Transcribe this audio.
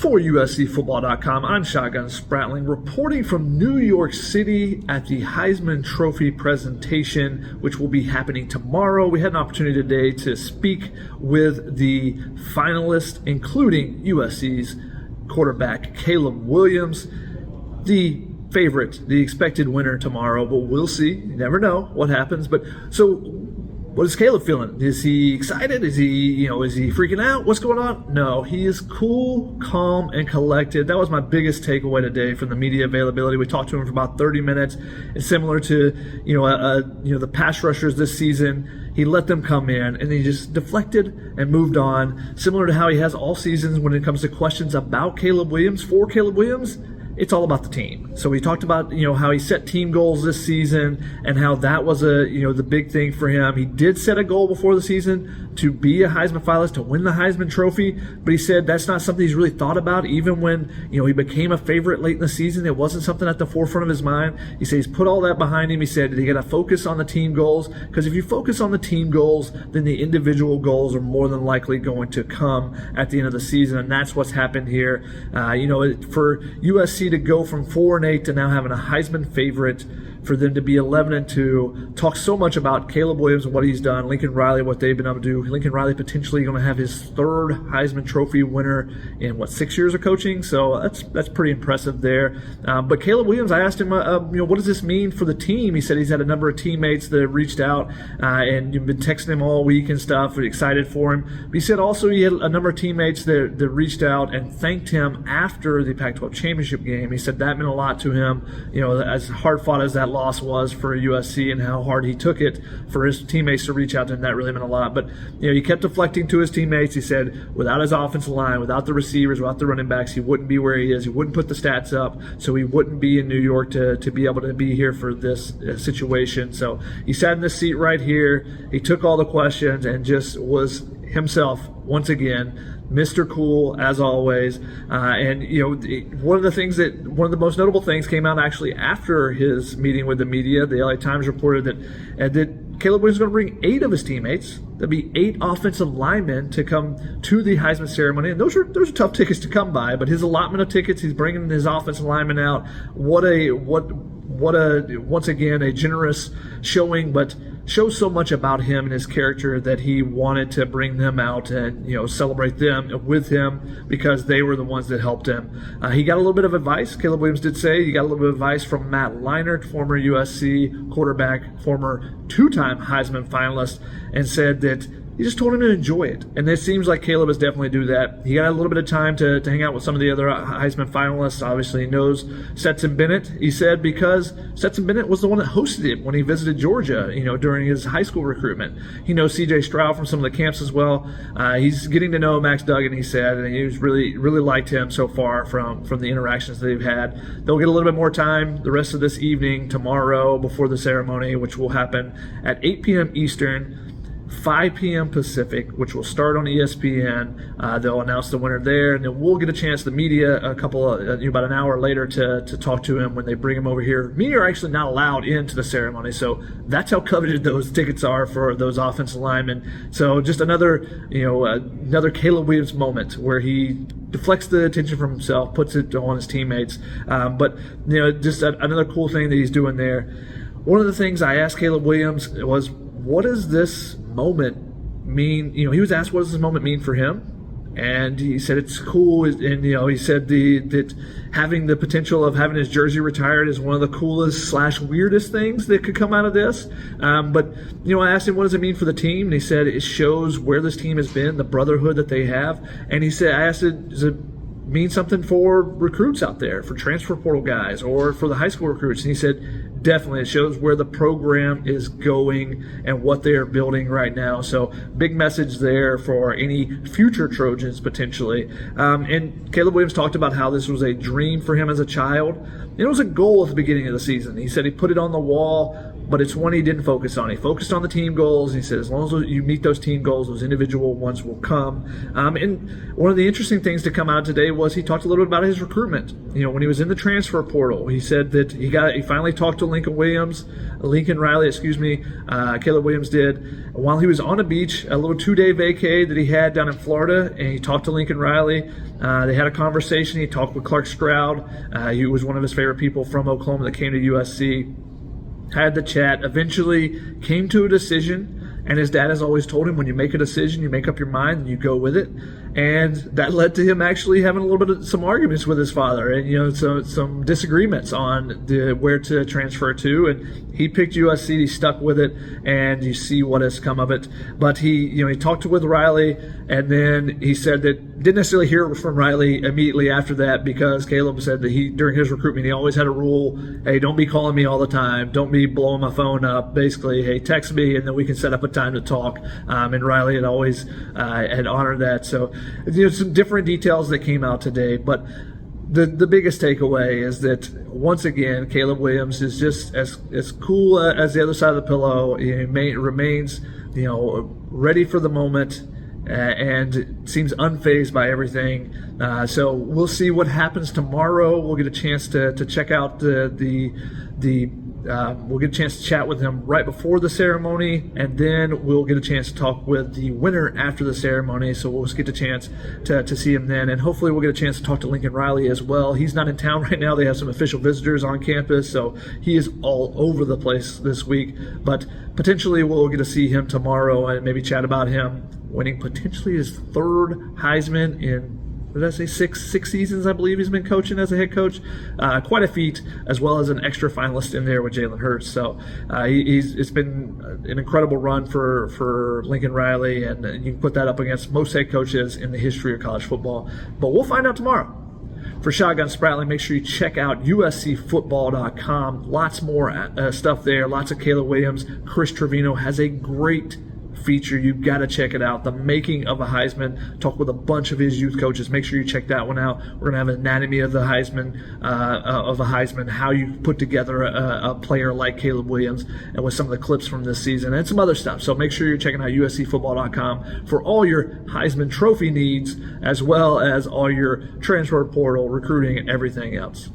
For USCFootball.com, I'm Shotgun Spratling, reporting from New York City at the Heisman Trophy presentation, which will be happening tomorrow. We had an opportunity today to speak with the finalists, including USC's quarterback Caleb Williams, the favorite, the expected winner tomorrow, but we'll see. You never know what happens. But so, what is Caleb feeling? Is he excited? Is he freaking out? What's going on? No, he is cool, calm, and collected. That was my biggest takeaway today from the media availability. We talked to him for about 30 minutes. It's similar to, the pass rushers this season. He let them come in, and he just deflected and moved on. Similar to how he has all seasons when it comes to questions about Caleb Williams. For Caleb Williams, it's all about the team. So we talked about, how he set team goals this season and how that was the big thing for him. He did set a goal before the season to be a Heisman finalist, to win the Heisman Trophy, but he said that's not something he's really thought about. Even when, he became a favorite late in the season, it wasn't something at the forefront of his mind. He said he's put all that behind him. He said you got to focus on the team goals, because if you focus on the team goals, then the individual goals are more than likely going to come at the end of the season, and that's what's happened here. For USC to go from 4-8 to now having a Heisman favorite, for them to be 11-2, talk so much about Caleb Williams and what he's done, Lincoln Riley, what they've been able to do. Lincoln Riley potentially going to have his third Heisman Trophy winner in 6 years of coaching, so that's pretty impressive there. But Caleb Williams, I asked him, what does this mean for the team? He said he's had a number of teammates that have reached out and you've been texting him all week and stuff, excited for him. But he said also he had a number of teammates that reached out and thanked him after the Pac-12 championship game. He said that meant a lot to him, as hard fought as that loss was for USC and how hard he took it for his teammates to reach out to him. That really meant a lot. But he kept deflecting to his teammates. He said without his offensive line, without the receivers, without the running backs, he wouldn't be where he is. He wouldn't put the stats up, so he wouldn't be in New York to be able to be here for this situation. So he sat in this seat right here. He took all the questions and just was himself once again. Mr. Cool, as always. And one of the most notable things came out actually after his meeting with the media. The LA Times reported that Caleb Williams is going to bring 8 of his teammates. There'll be 8 offensive linemen to come to the Heisman ceremony, and those are tough tickets to come by. But his allotment of tickets, he's bringing his offensive linemen out. Once again a generous showing, but shows so much about him and his character that he wanted to bring them out and celebrate them with him, because they were the ones that helped him. He got a little bit of advice. Caleb Williams did say he got a little bit of advice from Matt Leinart, former USC quarterback, former 2-time Heisman finalist, and said that he just told him to enjoy it. And it seems like Caleb is definitely do that. He got a little bit of time to hang out with some of the other Heisman finalists. Obviously, he knows Stetson Bennett, he said, because Stetson Bennett was the one that hosted it when he visited Georgia, during his high school recruitment. He knows C.J. Stroud from some of the camps as well. He's getting to know Max Duggan, he said, and he's really, really liked him so far from the interactions that they've had. They'll get a little bit more time the rest of this evening, tomorrow, before the ceremony, which will happen at 8 p.m. Eastern, 5 p.m. Pacific, which will start on ESPN. They'll announce the winner there, and then we'll get a chance, the media, about an hour later to talk to him when they bring him over here. Media are actually not allowed into the ceremony, so that's how coveted those tickets are for those offensive linemen. So just another Caleb Williams moment where he deflects the attention from himself, puts it on his teammates. But just another cool thing that he's doing there. One of the things I asked Caleb Williams was, what does this moment mean? He was asked, what does this moment mean for him? And he said it's cool, and he said that having the potential of having his jersey retired is one of the coolest / weirdest things that could come out of this. But I asked him, what does it mean for the team? And he said it shows where this team has been, the brotherhood that they have. And he said, I asked him, does it mean something for recruits out there, for transfer portal guys, or for the high school recruits? And he said, definitely, it shows where the program is going and what they are building right now. So big message there for any future Trojans potentially. And Caleb Williams talked about how this was a dream for him as a child. It was a goal at the beginning of the season. He said he put it on the wall but it's one he didn't focus on. He focused on the team goals. He said, as long as you meet those team goals, those individual ones will come. And one of the interesting things to come out today was he talked a little bit about his recruitment. When he was in the transfer portal, he said that he finally talked to Caleb Williams did, while he was on a beach, a little 2-day vacay that he had down in Florida, and he talked to Lincoln Riley. They had a conversation. He talked with Clark Stroud. He was one of his favorite people from Oklahoma that came to USC. Had the chat, eventually came to a decision, and his dad has always told him, when you make a decision, you make up your mind and you go with it. And that led to him actually having a little bit of some arguments with his father, and some disagreements on where to transfer to. And he picked USC. He stuck with it, and you see what has come of it. But he talked with Riley, and then he said that didn't necessarily hear from Riley immediately after that, because Caleb said that during his recruitment, he always had a rule: hey, don't be calling me all the time, don't be blowing my phone up. Basically, hey, text me, and then we can set up a time to talk. And Riley had always had honored that. So some different details that came out today, but the biggest takeaway is that once again, Caleb Williams is just as cool as the other side of the pillow. He remains ready for the moment, and seems unfazed by everything. So we'll see what happens tomorrow. We'll get a chance to check out we'll get a chance to chat with him right before the ceremony, and then we'll get a chance to talk with the winner after the ceremony. So we'll just get a chance to see him then, and hopefully we'll get a chance to talk to Lincoln Riley as well. He's not in town right now. They have some official visitors on campus, so he is all over the place this week. But potentially we'll get to see him tomorrow and maybe chat about him winning potentially his third Heisman in, what did I say, six seasons, I believe he's been coaching as a head coach. Quite a feat, as well as an extra finalist in there with Jalen Hurts. So it's been an incredible run for Lincoln Riley, and you can put that up against most head coaches in the history of college football. But we'll find out tomorrow. For Shotgun Spratling, make sure you check out uscfootball.com. Lots more stuff there. Lots of Caleb Williams. Chris Trevino has a great feature. You've got to check it out. The Making of a Heisman. Talk with a bunch of his youth coaches. Make sure you check that one out. We're going to have an anatomy of the Heisman, how you put together a player like Caleb Williams, and with some of the clips from this season and some other stuff. So make sure you're checking out uscfootball.com for all your Heisman Trophy needs, as well as all your transfer portal, recruiting, and everything else.